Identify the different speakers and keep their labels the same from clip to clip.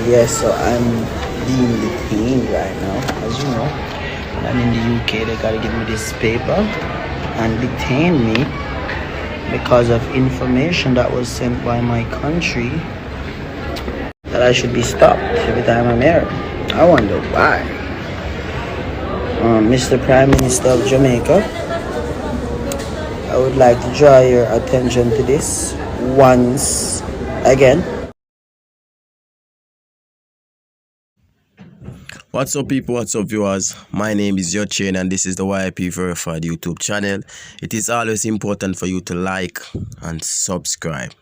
Speaker 1: Yes, so I'm being detained right now. As you know, I'm in the UK. They gotta give me this paper and detain me because of information that was sent by my country that I should be stopped every time I'm here. I wonder why. Mr. Prime Minister of Jamaica, I would like to draw your attention to this once again.
Speaker 2: What's up people, what's up viewers, my name is your chain and this is the YIP Verified YouTube channel. It is always important for you to like and subscribe.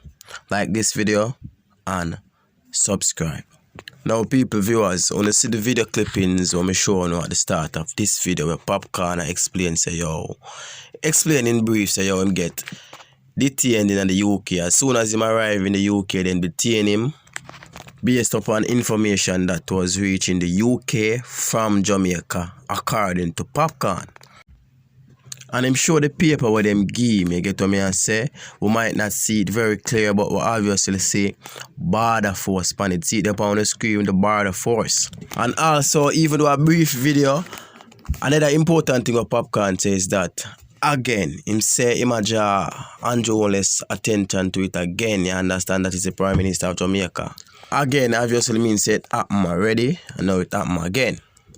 Speaker 2: Like this video and subscribe. Now people, viewers, when you see the video clippings when I show you at the start of this video where Popcaan explains explain in brief say yo him get detained in the UK. As soon as him arrive in the UK, then detain him based upon information that was reaching the UK from Jamaica, according to Popcaan. And I'm sure the paper where them give me, get what me and say, we might not see it very clear, but we obviously see border force on it. See it up on the screen, the border force. And also, even though a brief video, another important thing what Popcaan says that, again, him say him draw Andrew Wallace's attention to it again. You understand that he's the Prime Minister of Jamaica. Again, obviously means it happened already, and now it happened again.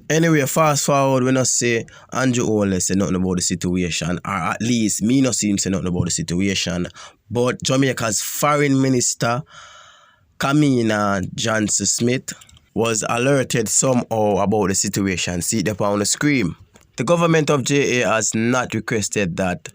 Speaker 2: Anyway, fast forward, we not say Andrew Wallace say nothing about the situation, or at least me not see him say nothing about the situation. But Jamaica's Foreign Minister Kamila Johnson Smith was alerted somehow about the situation. See it up on the screen. The government of JA has not requested that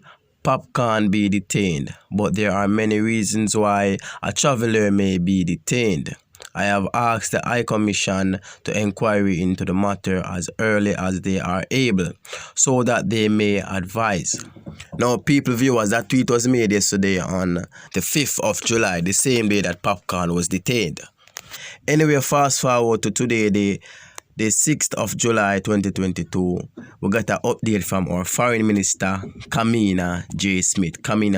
Speaker 2: Popcaan be detained, but there are many reasons why a traveler may be detained. I have asked the High Commission to inquiry into the matter as early as they are able, so that they may advise. Now, people, viewers, that tweet was made yesterday on the 5th of July, the same day that Popcaan was detained. Anyway, fast forward to today, the 6th of July 2022, we got an update from our Foreign Minister Kamila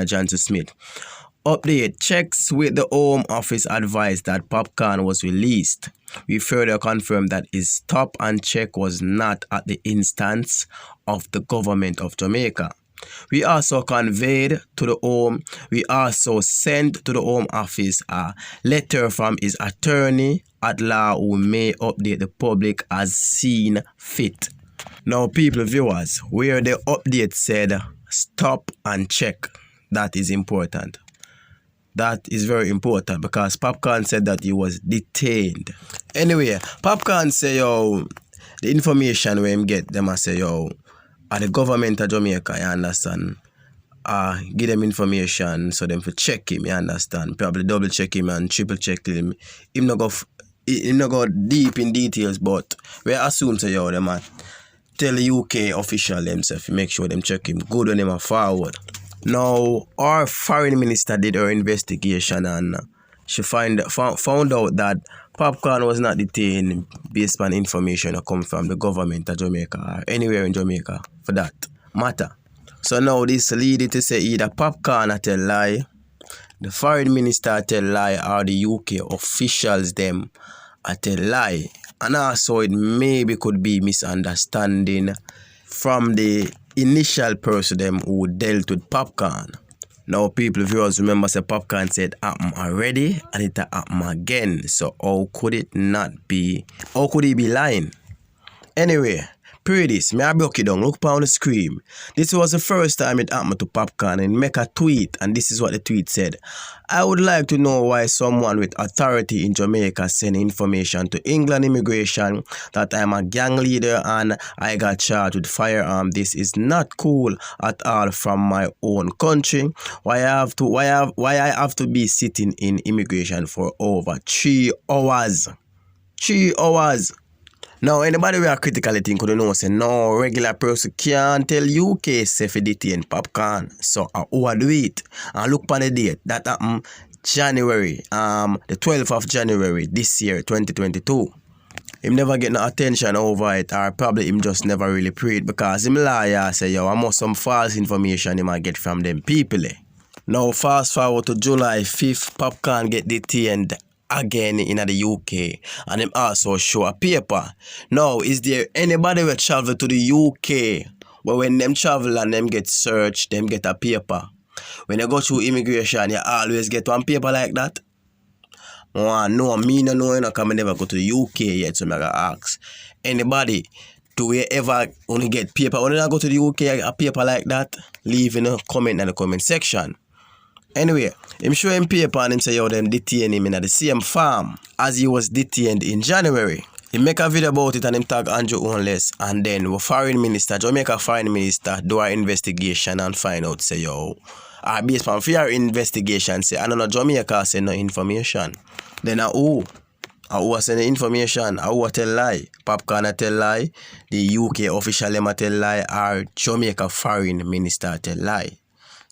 Speaker 2: Johnson Smith. Update: checks with the Home Office advised that Popcaan was released. We further confirmed that his stop and check was not at the instance of the government of Jamaica. We also conveyed to the Home, we also sent to the Home Office a letter from his attorney at law who may update the public as seen fit. Now people, viewers, where the update said stop and check, that is important. That is very important because Popcaan said that he was detained. Anyway, Popcaan say yo, the information where him get them I say yo, at the government of Jamaica, you understand? Give them information so them for check him, you understand? Probably double check him and triple check him. Him not go deep in details, but we assume say yo them tell the UK official themselves make sure them check him good when them are forward. Now, our foreign minister did her investigation and she found out that Popcaan was not detained based on information that come from the government of Jamaica or anywhere in Jamaica for that matter. So now this leads to say either Popcaan tell lie, the foreign minister tell lie, or the UK officials them tell lie. And also it maybe could be misunderstanding from the initial person them who dealt with Popcaan. Now people, viewers, remember say Popcaan said happen already and it happen again. So how could it not be? How could he be lying? Anyway, pray this, may I broke it down, look upon the screen. This was the first time it happened to Popcaan and make a tweet, and this is what the tweet said. I would like to know why someone with authority in Jamaica sent information to England immigration that I'm a gang leader and I got charged with firearm. This is not cool at all from my own country. Why I have to be sitting in immigration for over 3 hours? 3 hours. Now, anybody we are critically think could know say no regular person can't tell UK safe detain Popcaan. So I do it. And look on the date that happened January, the 12th of January this year, 2022. Him never get no attention over it, or probably him just never really prayed because him liar say yo, I must some false information he might get from them people. Now fast forward to July 5th, Popcaan get detained again in the UK, and them also show a paper. Now, is there anybody who travel to the UK but when them travel and them get searched, them get a paper? When you go through immigration, you always get one paper like that? No, me no know, because I never go to the UK yet, so I gotta ask. Anybody, do we ever only get paper? When I go to the UK, a paper like that? Leave in a comment in the comment section. Anyway, him show him paper and him say, yo, them detain him in the same farm as he was detained in January. He make a video about it and him tag Andrew Onless, and then the foreign minister, Jamaica foreign minister, do an investigation and find out, say, yo, based on fear investigation, say, I don't know, Jamaica say no information. Then who send the information? Who tell lie? Popcaan tell lie, the UK official them tell lie, or Jamaica foreign minister tell lie.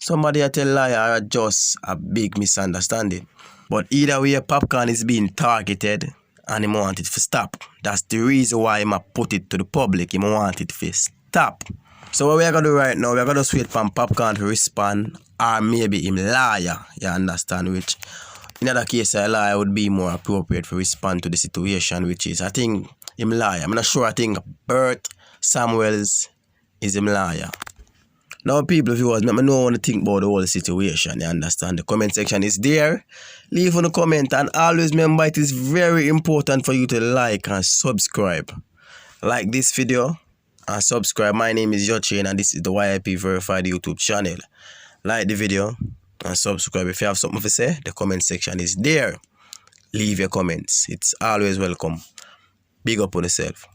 Speaker 2: Somebody tell lie or just a big misunderstanding. But either way, Popcaan is being targeted and he want it to stop. That's the reason why I put it to the public. He want it to stop. So what we're going to do right now, we're going to wait for Popcaan to respond, or maybe him liar, you understand, which in other case a liar would be more appropriate to respond to the situation, which is, I think, him liar. I'm not sure, I think Bert Samuels is him liar. Now, people, viewers, let me know what you think about the whole situation. You understand? The comment section is there. Leave on a comment, and always remember it is very important for you to like and subscribe. Like this video and subscribe. My name is Yochain, and this is the YIP Verified YouTube channel. Like the video and subscribe. If you have something to say, the comment section is there. Leave your comments. It's always welcome. Big up on yourself.